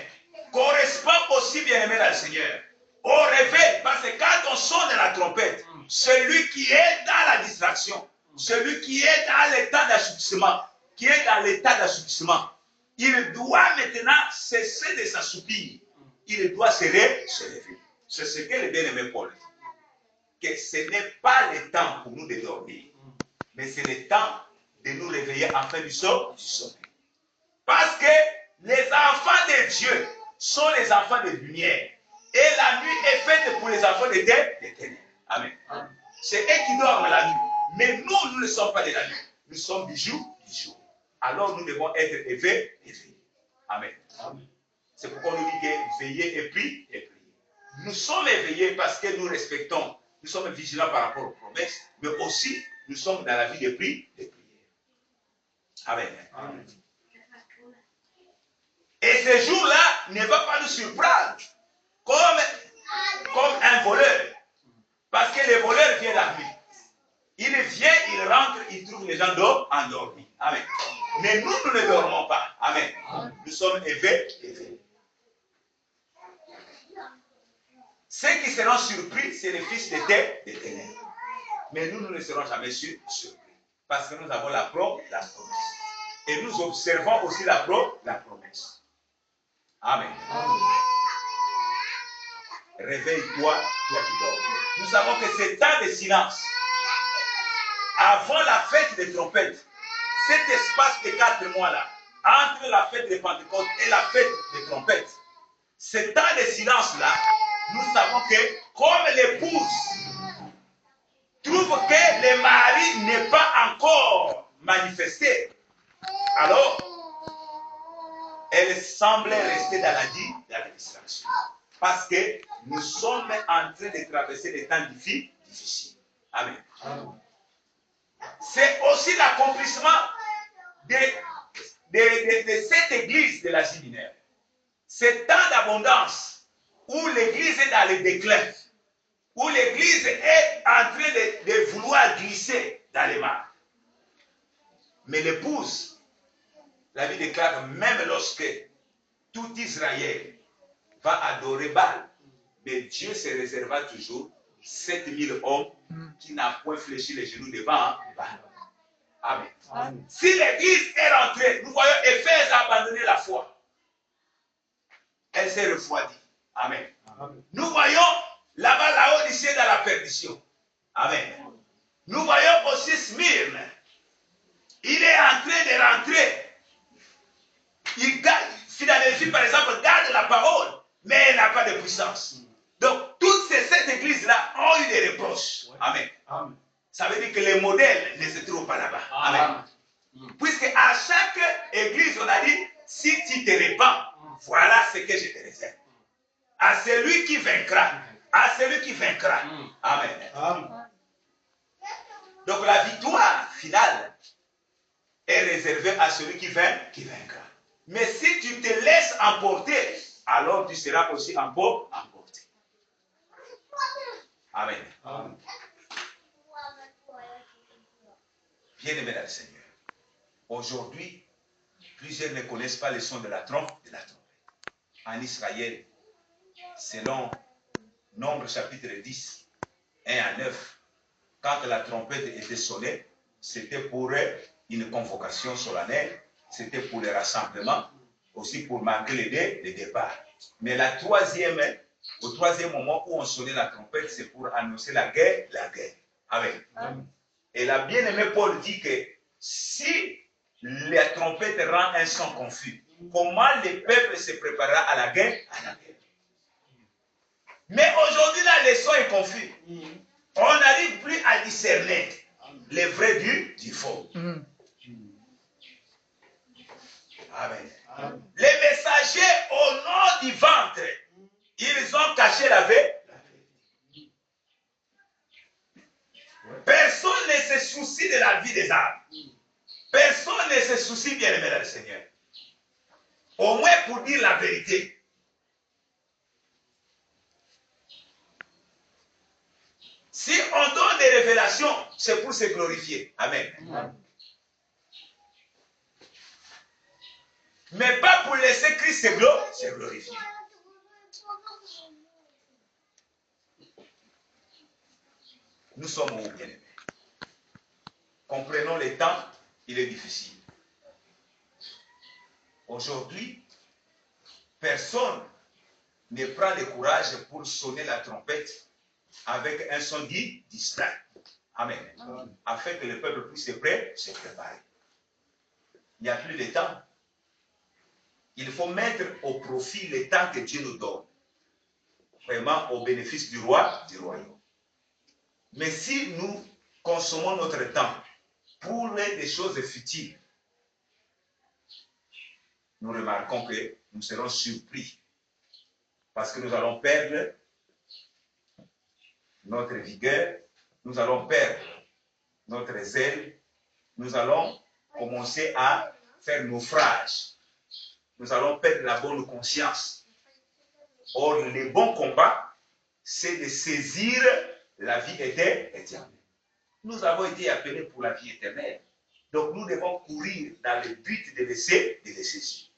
correspond aussi, bien-aimé dans le Seigneur, au réveil. Parce que quand on sonne la trompette, celui qui est dans la distraction, celui qui est dans l'état d'assoupissement, il doit maintenant cesser de s'assoupir. Il doit se lever. C'est ce que le bien-aimé Paul dit. Que ce n'est pas le temps pour nous de dormir, mais c'est le temps de nous réveiller afin du sommeil. Parce que les enfants de Dieu sont les enfants de lumière. Et la nuit est faite pour les enfants de ténèbres. Amen. C'est eux qui dorment la nuit. Mais nous ne sommes pas de la nuit. Nous sommes du jour. Alors nous devons être éveillés. Amen. C'est pourquoi on nous dit que veiller et prier. Nous sommes éveillés parce que nous respectons. Nous sommes vigilants par rapport aux promesses. Mais aussi, nous sommes dans la vie de prière. Amen. Et ce jour-là ne va pas nous surprendre comme un voleur. Parce que le voleur vient la nuit. Il vient, il rentre, il trouve les gens endormis. Amen. Mais nous ne dormons pas. Amen. Nous sommes éveillés. Ceux qui seront surpris, c'est les fils des ténèbres. Mais nous ne serons jamais surpris. Parce que nous avons la promesse. Et nous observons aussi la promesse. Amen. Réveille-toi, toi qui dors. Nous savons que c'est temps de silence. Avant la fête des trompettes, cet espace de 4 mois-là, entre la fête de Pentecôte et la fête des trompettes, ce temps de silence-là, nous savons que comme l'épouse trouve que le mari n'est pas encore manifesté, alors elle semble rester dans la distraction. Parce que nous sommes en train de traverser des temps difficiles. Amen. C'est aussi l'accomplissement de cette église de l'Asie mineure. C'est temps d'abondance où l'église est dans le déclin, où l'église est en train de vouloir glisser dans les mares. Mais l'épouse, la Bible déclare, même lorsque tout Israël va adorer Baal, mais Dieu se réserva toujours 7000 hommes qui n'ont point fléchi les genoux devant Baal. Amen. Si l'église est rentrée, nous voyons Éphèse a abandonné la foi. Elle s'est refroidie. Amen. Nous voyons là-bas Laodicée dans la perdition. Amen. Nous voyons aussi Smyrne. Il est en train de rentrer. Il garde, Philadelphie par exemple, garde la parole, mais elle n'a pas de puissance. Donc, toutes ces églises-là ont eu des reproches. Amen. Ça veut dire que les modèles ne se trouvent pas là-bas. Amen. Puisque à chaque église, on a dit, si tu te répands, voilà ce que je te réserve. À celui qui vaincra. À celui qui vaincra. Amen. Donc la victoire finale est réservée à celui qui vaincra. Mais si tu te laisses emporter, alors tu seras aussi emporté. Amen. Bien-aimé dans le Seigneur, aujourd'hui, plusieurs ne connaissent pas le son de la trompe. En Israël, selon Nombre chapitre 10, 1 à 9, quand la trompette était sonnée, c'était pour une convocation solennelle, c'était pour le rassemblement, aussi pour marquer le départ. Mais au troisième moment où on sonnait la trompette, c'est pour annoncer la guerre. Amen. Et la bien-aimée Paul dit que si la trompette rend un son confus, comment le peuple se préparera à la guerre? Mais aujourd'hui, là, le son est confus. On n'arrive plus à discerner le vrai du faux. Amen. Les messagers au nom du ventre, ils ont caché la vérité. Personne ne se soucie de la vie des âmes. Personne ne se soucie, bien aimé dans le Seigneur. Au moins pour dire la vérité. Si on donne des révélations, c'est pour se glorifier. Amen. Mais pas pour laisser Christ se glorifier. Nous sommes où, bien-aimés? Comprenons les temps, il est difficile. Aujourd'hui, personne ne prend le courage pour sonner la trompette avec un son dit distinct. Amen. Amen. Afin que le peuple puisse se préparer. Il n'y a plus de temps. Il faut mettre au profit le temps que Dieu nous donne. Vraiment au bénéfice du royaume. Mais si nous consommons notre temps pour des choses futiles, nous remarquons que nous serons surpris. Parce que nous allons perdre notre vigueur, nous allons perdre notre zèle, nous allons commencer à faire naufrage. Nous allons perdre la bonne conscience. Or, le bon combat, c'est de saisir la vie éternelle. Nous avons été appelés pour la vie éternelle. Donc, nous devons courir dans le but de laisser saisir.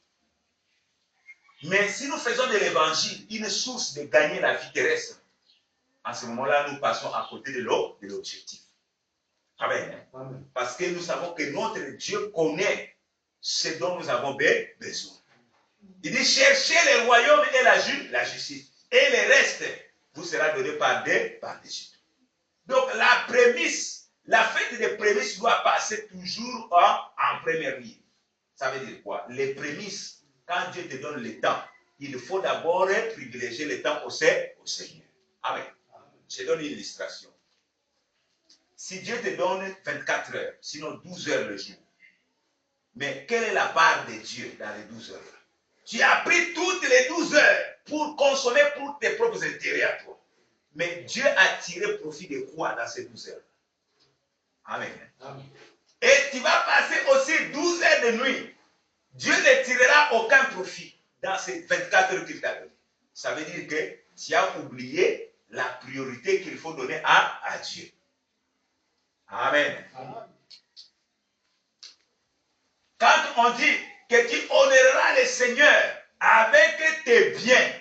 Mais si nous faisons de l'évangile une source de gagner la vie terrestre, en ce moment-là, nous passons à côté de l'objectif. Amen. Amen. Parce que nous savons que notre Dieu connaît ce dont nous avons besoin. Il dit, cherchez le royaume et la justice. Et le reste vous sera donné par dessus. Donc la prémisse, la fête des prémices doit passer toujours en première ligne. Ça veut dire quoi? Les prémices, quand Dieu te donne le temps, il faut d'abord privilégier le temps au Seigneur. Amen. Je donne une illustration. Si Dieu te donne 24 heures, sinon 12 heures le jour, mais quelle est la part de Dieu dans les 12 heures? Tu as pris toutes les 12 heures pour consommer pour tes propres intérêts à toi. Mais Dieu a tiré profit de quoi dans ces 12 heures? Amen. Amen. Et tu vas passer aussi 12 heures de nuit. Dieu ne tirera aucun profit dans ces 24 heures qu'il t'a donné. Ça veut dire que tu as oublié la priorité qu'il faut donner à Dieu. Amen. Amen. Quand on dit que tu honoreras le Seigneur avec tes biens.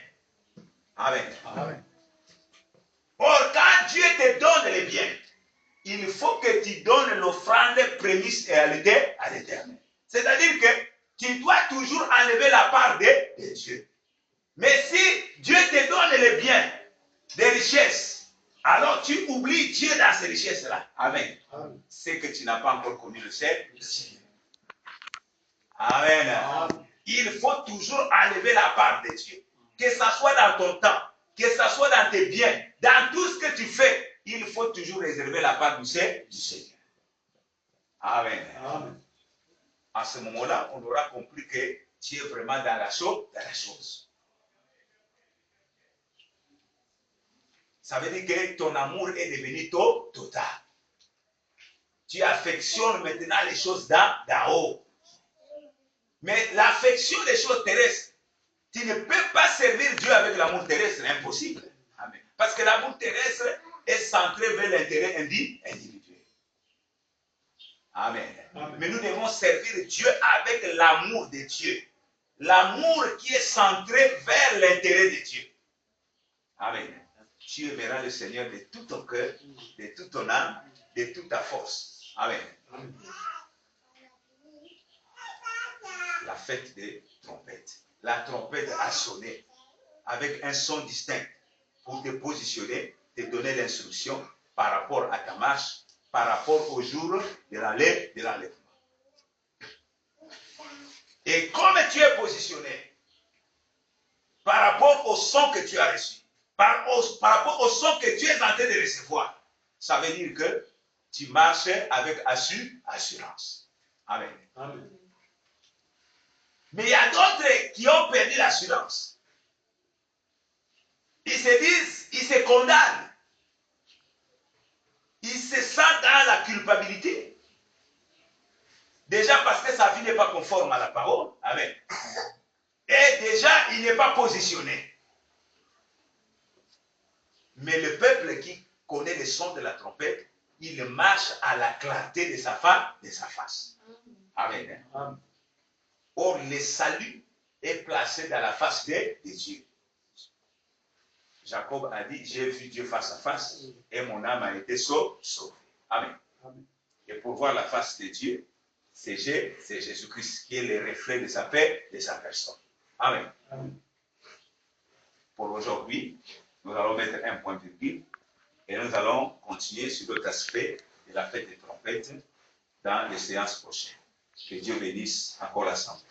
Amen. Amen. Or, quand Dieu te donne les biens, il faut que tu donnes l'offrande prémisse et à l'éternel. C'est-à-dire que tu dois toujours enlever la part de Dieu. Mais si Dieu te donne les biens, des richesses, alors tu oublies Dieu dans ces richesses-là. Amen. Amen. C'est que tu n'as pas encore connu le Seigneur. Amen. Amen. Il faut toujours enlever la part de Dieu. Que ça soit dans ton temps, que ça soit dans tes biens, dans tout ce que tu fais, il faut toujours réserver la part du Seigneur. Amen. Amen. À ce moment-là, on aura compris que tu es vraiment dans la chose. Ça veut dire que ton amour est devenu total. Tu affectionnes maintenant les choses d'en haut. Mais l'affection des choses terrestres, tu ne peux pas servir Dieu avec l'amour terrestre, c'est impossible. Amen. Parce que l'amour terrestre est centré vers l'intérêt individuel. Amen. Amen. Mais nous devons servir Dieu avec l'amour de Dieu. L'amour qui est centré vers l'intérêt de Dieu. Amen. Tu aimeras le Seigneur de tout ton cœur, de toute ton âme, de toute ta force. Amen. Amen. La fête des trompettes. La trompette a sonné avec un son distinct pour te positionner, te donner l'instruction par rapport à ta marche, par rapport au jour de l'enlèvement. Et comme tu es positionné par rapport au son que tu as reçu, par rapport au son que tu es en train de recevoir, ça veut dire que tu marches avec assurance. Amen. Amen. Mais il y a d'autres qui ont perdu l'assurance. Ils se disent, ils se condamnent. Ils se sentent dans la culpabilité. Déjà parce que sa vie n'est pas conforme à la parole. Amen. Et déjà, il n'est pas positionné. Mais le peuple qui connaît le son de la trompette, il marche à la clarté de sa face. Amen. Amen. Or, le salut est placé dans la face de Dieu. Jacob a dit, j'ai vu Dieu face à face et mon âme a été sauvée. Amen. Amen. Et pour voir la face de Dieu, c'est Jésus-Christ qui est le reflet de sa paix, de sa personne. Amen. Amen. Pour aujourd'hui, nous allons mettre un point virgule et nous allons continuer sur d'autres aspects de la fête des trompettes dans les séances prochaines. Que Dieu bénisse encore l'assemblée.